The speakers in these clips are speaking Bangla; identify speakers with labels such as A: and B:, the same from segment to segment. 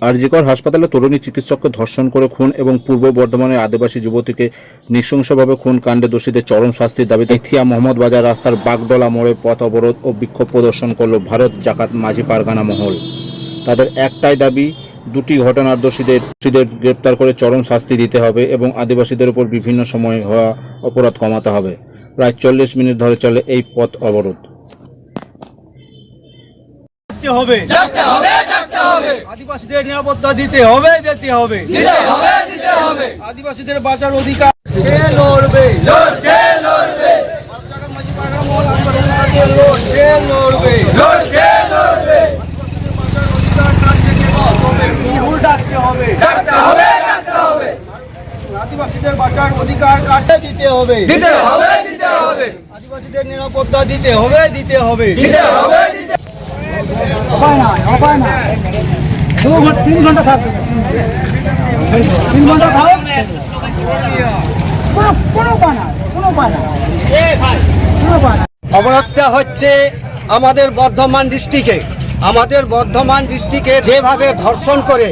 A: আরজিকর হাসপাতালে তরুণী চিকিৎসককে ধর্ষণ করে খুন এবং পূর্ব বর্ধমানের আদিবাসী যুবতীকে নৃশংসভাবে খুন কাণ্ডে দোষীদের চরম শাস্তির দাবিতে ইথিয়া মোহাম্মদ বাজার রাস্তার বাগডলা মোড়ে পথ অবরোধ ও বিক্ষোভ প্রদর্শন করল ভারত জাকাত মাঝি পারগানা মহল। তাদের একটাই দাবি, দুটি ঘটনার দোষীদের গ্রেপ্তার করে চরম শাস্তি দিতে হবে এবং আদিবাসীদের উপর বিভিন্ন সময়ে হওয়া অপরাধ কমাতে হবে। প্রায় 40 মিনিট ধরে চলে এই পথ অবরোধ।
B: আদিবাসীদের নিরাপত্তা দিতে হবে, আদিবাসীদের বাঁচার অধিকার সে লড়বে, আদিবাসীদের বাঁচার অধিকার কাটতে দিতে হবে, আদিবাসীদের নিরাপত্তা দিতে হবে। অবরোধটা হচ্ছে আমাদের বর্ধমান ডিস্ট্রিক্টে যেভাবে ধর্ষণ করে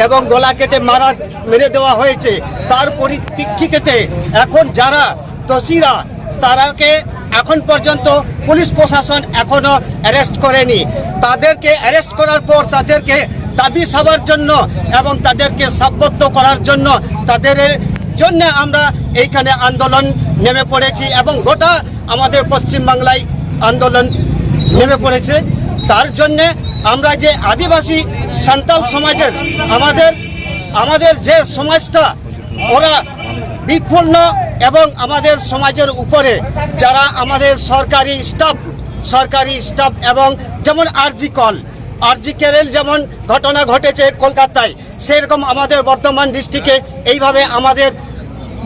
B: এবং গলা কেটে মেরে দেওয়া হয়েছে, তার পরিপ্রেক্ষিতে এখন যারা দোষীরা তারাকে এখন পর্যন্ত পুলিশ প্রশাসন এখনো অ্যারেস্ট করেনি। তাদেরকে অ্যারেস্ট করার পর তাদেরকে দাবি সবার জন্য এবং তাদেরকে সাব্যস্ত করার জন্য তাদের জন্য আমরা এইখানে আন্দোলন নেমে পড়েছি এবং গোটা আমাদের পশ্চিমবাংলায় আন্দোলন নেমে পড়েছে। তার জন্যে আমরা যে আদিবাসী সান্তাল সমাজের আমাদের যে সমাজটা ওরা বিপন্ন এবং আমাদের সমাজের উপরে যারা আমাদের সরকারি স্টাফ এবং যেমন আরজিকের যেমন ঘটনা ঘটেছে কলকাতায়, সেরকম আমাদের বর্ধমান ডিস্ট্রিক্টে এইভাবে আমাদের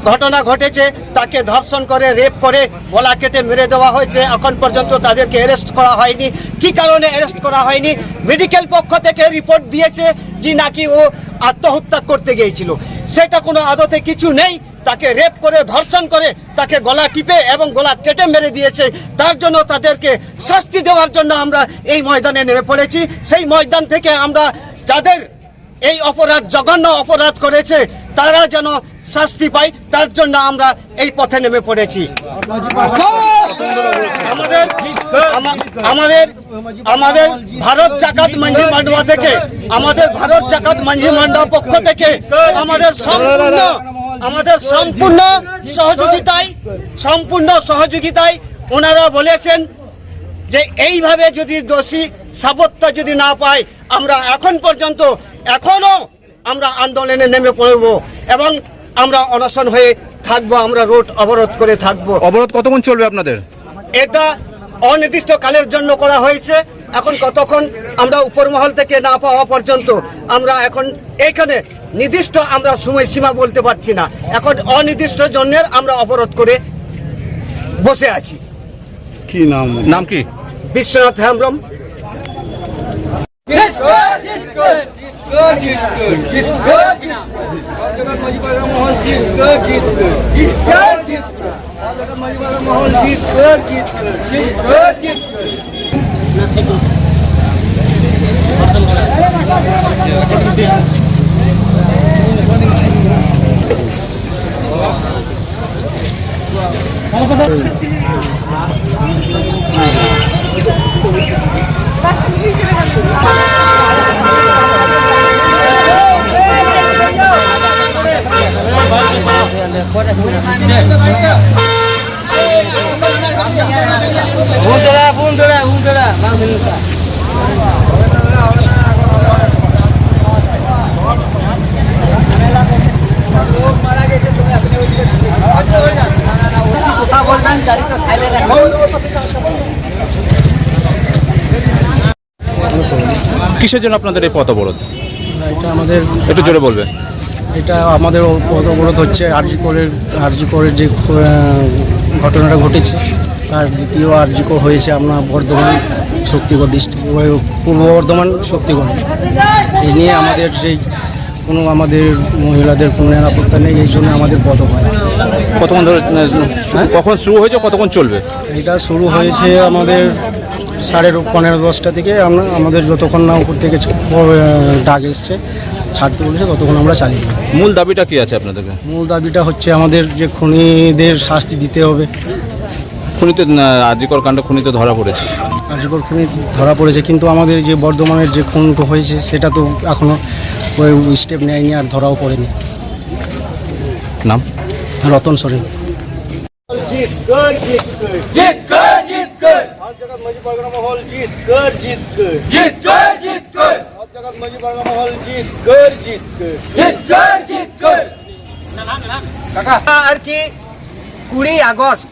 B: ঘটনা ঘটেছে। তাকে ধর্ষণ করে রেপ করে গলা কেটে মেরে দেওয়া হয়েছে। এখন পর্যন্ত তাদেরকে অ্যারেস্ট করা হয়নি। কি কারণে অ্যারেস্ট করা হয়নি? মেডিকেল পক্ষ থেকে রিপোর্ট দিয়েছে যে নাকি ও আত্মহত্যা করতে গিয়েছিল। সেটা কোনো আদতে কিছু নেই। তাকে রেপ করে ধর্ষণ করে তাকে গলা টিপে এবং গলা কেটে মেরে দিয়েছে। তার জন্য তাদেরকে শাস্তি দেওয়ার জন্য আমরা এই ময়দানে নেমে পড়েছি। সেই ময়দান থেকে আমরা যাদের এই অপরাধ জঘন্য অপরাধ করেছে তারা যেন শাস্তি পায়, তার জন্য আমরা এই পথে নেমে পড়েছি। আমাদের ভারত জাকাত মাঝি মান্ডা থেকে পক্ষ থেকে আমাদের সম্পূর্ণ সহযোগিতায় ওনারা বলেছেন যে এইভাবে যদি দোষী সাব্যস্ত যদি না পায় আমরা এখনো আমরা আন্দোলনে নেমে পড়ব এবং আমরা অনশন হয়ে থাকবো, আমরা রোড অবরোধ করে থাকবো।
A: অবরোধ কতক্ষণ চলবে আপনাদের?
B: এটা অনির্দিষ্ট কালের জন্য করা হয়েছে। এখন কতক্ষণ আমরা উপরমহল থেকে না পাওয়া পর্যন্ত আমরা এখন এইখানে নির্দিষ্ট আমরা সময়সীমা বলতে পারছি না। এখন অনির্দিষ্ট জন্যের আমরা অবরোধ করে বসে আছি।
A: কি নাম কি?
B: বিশ্বনাথ হেমব্রম।
A: কিসের জন্য আপনাদের এই পথ অবরোধ?
C: এটা আমাদের
A: একটু জোরে বলবে।
C: এটা আমাদের পথ অবরোধ হচ্ছে আরজিকরের যে ঘটনাটা ঘটেছে তার দ্বিতীয় আরজিকর হয়েছে আমরা বর্ধমান শক্তিগড় ডিস্ট্রিক্ট পূর্ব বর্ধমান শক্তিগড়। এই নিয়ে আমাদের সেই কোনো আমাদের মহিলাদের কোনো নিরাপত্তা নেই, এই জন্য আমাদের পথ হয়।
A: কতক্ষণ ধরে কখন শুরু হয়েছে, কতক্ষণ চলবে?
C: এটা শুরু হয়েছে আমাদের 15:30-10টা থেকে। আমাদের যতক্ষণ না উপর থেকে ডাক এসছে ছাড়তে বলেছে ততক্ষণ আমরা চালিয়ে যাই।
A: মূল দাবিটা কি আছে আপনাদেরকে?
C: মূল দাবিটা হচ্ছে আমাদের যে খুনিদের শাস্তি দিতে হবে।
A: খুনিতে আরজিকর কাণ্ড খুনিতে ধরা পড়েছে,
C: কার্যকর খুনি ধরা পড়েছে, কিন্তু আমাদের যে বর্ধমানের যে খুনটা হয়েছে সেটা তো এখনও ওই স্টেপ নেয়নি আর ধরাও পড়েনি।
A: নাম?
C: রতন সোরেন।
B: जीत कर जीत कर
D: जीत कर जीत कर
B: आज जगत मजी परगना माहौल जीत कर जीत कर
D: जीत कर जीत कर
B: आज जगत मजी परगना माहौल जीत कर जीत कर
D: जीत कर जीत कर
B: আর কি 20 আগস্ট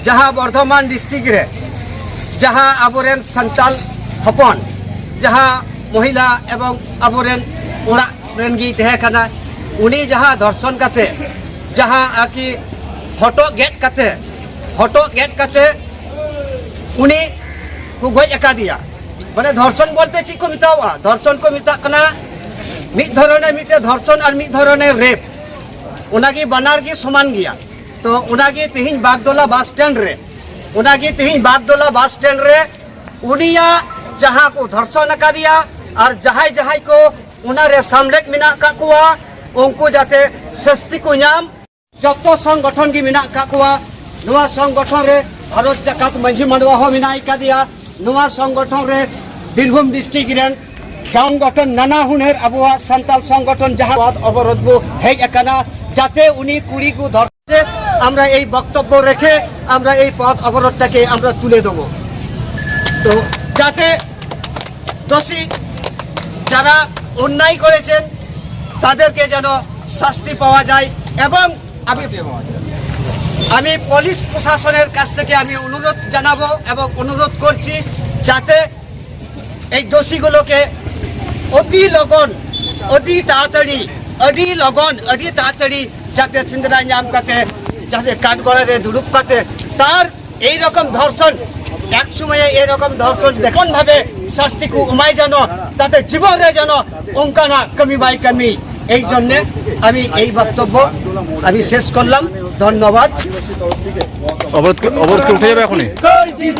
B: যাহা বর্ধমান ডিস্ট্রিক্ট রে যাহা আবরেন সান্তাল হপন যাহা মহিলা এবং আবরেন ওড়া রেন গি তেহে কানা উনি যাহা ধর্ষণ কাতে যাহা আকি হটো গেট কাতে উনি को गज एका दिया माने धर्षण बोलते चीज को मितावा धर्षण को मिता कना मिद धरने मिटे धर्षण और मिद धरने रेप उनागी बनार की समान गया तो उनागी तिहिन बागडोला बस स्टैंड रे उनागी तिहिन बागडोला बस स्टैंड रे उनिया जहां को धर्षण का दिया और जहां को उनारे सामलेट मिना का कुआ उनको जाते सस्ती को नाम जतो संगठन की मिना का कुआ नुआ संगठन रे भारत जाकात मंझी मंडवा हो मिना का दिया नुआ संगठन रे बीरभूम डिस्ट्रिक्ट रेन गांव गठन नाना हुनेर अबुआ संताल संगठन जहां अवरोध बो हेज एकाना जाते उनी कुड़ी को धरছে আমরা এই বক্তব্য রেখে আমরা এই পথ অবরোধটাকে আমরা তুলে দেব তো যাতে দোষী যারা অন্যায় করেছেন তাদেরকে যেন শাস্তি পাওয়া যায় এবং আমি পুলিশ প্রশাসনের কাছ থেকে আমি অনুরোধ জানাবো এবং অনুরোধ করছি যাতে এই দোষীগুলোকে অতি লগন অতি তাড়াতাড়ি যাতে সিন্দরা নাম কাতে যাতে কাঠগড়াতে দুরূপ কাতে তার এই রকম ধর্ষণ এক সময়ে এরকম ধর্ষণ দেখুন ভাবে শাস্তি কো উমাই জানো তাতে জীবনে যেন অঙ্কানা কমি বাই কমি এই জন্য আমি এই বক্তব্য আমি শেষ করলাম ধন্যবাদ
A: অবরোধ কি উঠে যাবে এখনই?
D: कर जीत